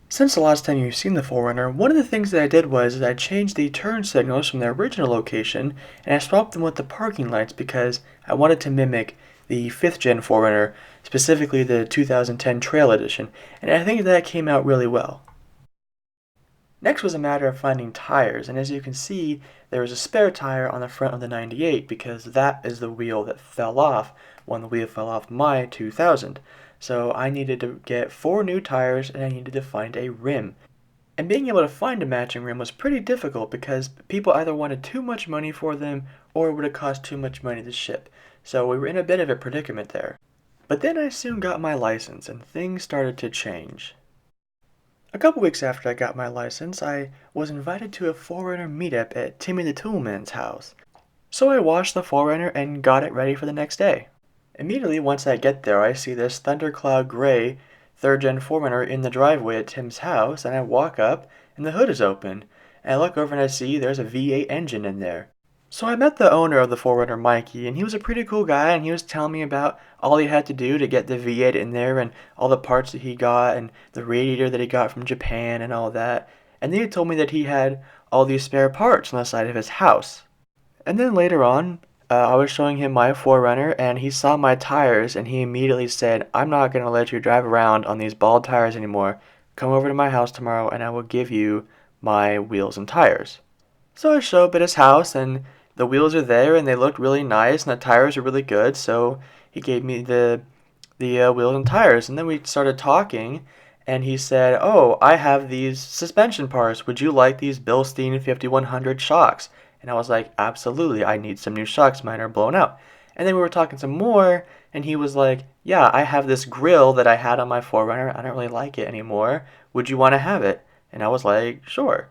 Since the last time you've seen the 4Runner, one of the things that I did was I changed the turn signals from their original location and I swapped them with the parking lights because I wanted to mimic the 5th gen 4Runner, specifically the 2010 Trail Edition, and I think that came out really well. Next was a matter of finding tires, and as you can see, there was a spare tire on the front of the 98 because that is the wheel that fell off when the wheel fell off my 2000. So I needed to get 4 new tires and I needed to find a rim. And being able to find a matching rim was pretty difficult because people either wanted too much money for them or it would have cost too much money to ship. So we were in a bit of a predicament there. But then I soon got my license and things started to change. A couple weeks after I got my license, I was invited to a 4Runner meetup at Timmy the Toolman's house. So I washed the 4Runner and got it ready for the next day. Immediately once I get there, I see this Thundercloud Gray 3rd Gen 4Runner in the driveway at Tim's house, and I walk up and the hood is open. And I look over and I see there's a V8 engine in there. So I met the owner of the 4Runner, Mikey, and he was a pretty cool guy, and he was telling me about all he had to do to get the V8 in there and all the parts that he got and the radiator that he got from Japan and all that. And then he told me that he had all these spare parts on the side of his house. And then later on, I was showing him my 4Runner, and he saw my tires, and he immediately said, "I'm not going to let you drive around on these bald tires anymore. Come over to my house tomorrow, and I will give you my wheels and tires." So I show up at his house, and the wheels are there, and they looked really nice, and the tires are really good, so he gave me the wheels and tires. And then we started talking, and he said, "Oh, I have these suspension parts. Would you like these Bilstein 5100 shocks?" And I was like, "Absolutely, I need some new shocks. Mine are blown out." And then we were talking some more, and he was like, "Yeah, I have this grill that I had on my 4Runner. I don't really like it anymore. Would you want to have it?" And I was like, "Sure."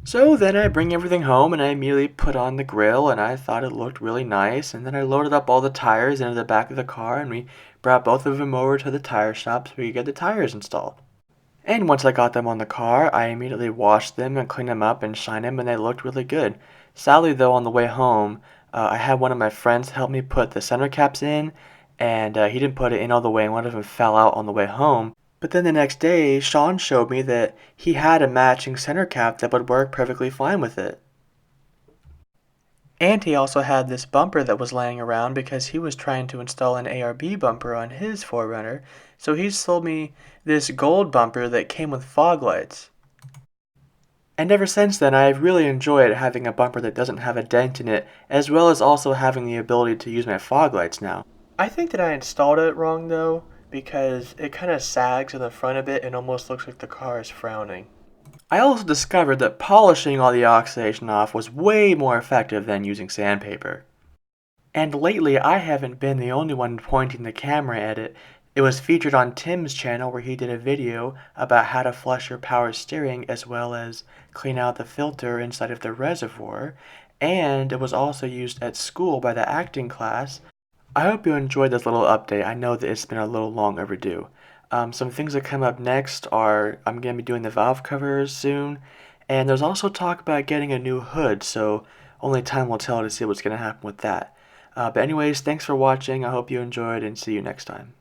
So then I bring everything home and I immediately put on the grill and I thought it looked really nice, and then I loaded up all the tires into the back of the car and we brought both of them over to the tire shop so we could get the tires installed. And once I got them on the car, I immediately washed them and cleaned them up and shined them, and they looked really good. Sadly though, on the way home, I had one of my friends help me put the center caps in, and he didn't put it in all the way and one of them fell out on the way home. But then the next day, Sean showed me that he had a matching center cap that would work perfectly fine with it. And he also had this bumper that was laying around because he was trying to install an ARB bumper on his 4Runner, so he sold me this gold bumper that came with fog lights. And ever since then, I've really enjoyed having a bumper that doesn't have a dent in it, as well as also having the ability to use my fog lights now. I think that I installed it wrong though, because it kind of sags in the front a bit and almost looks like the car is frowning. I also discovered that polishing all the oxidation off was way more effective than using sandpaper. And lately I haven't been the only one pointing the camera at it. It was featured on Tim's channel where he did a video about how to flush your power steering as well as clean out the filter inside of the reservoir, and it was also used at school by the acting class. I hope you enjoyed this little update. I know that it's been a little long overdue. Some things that come up next are I'm going to be doing the valve covers soon, and there's also talk about getting a new hood, so only time will tell to see what's going to happen with that. But anyways, thanks for watching. I hope you enjoyed, and see you next time.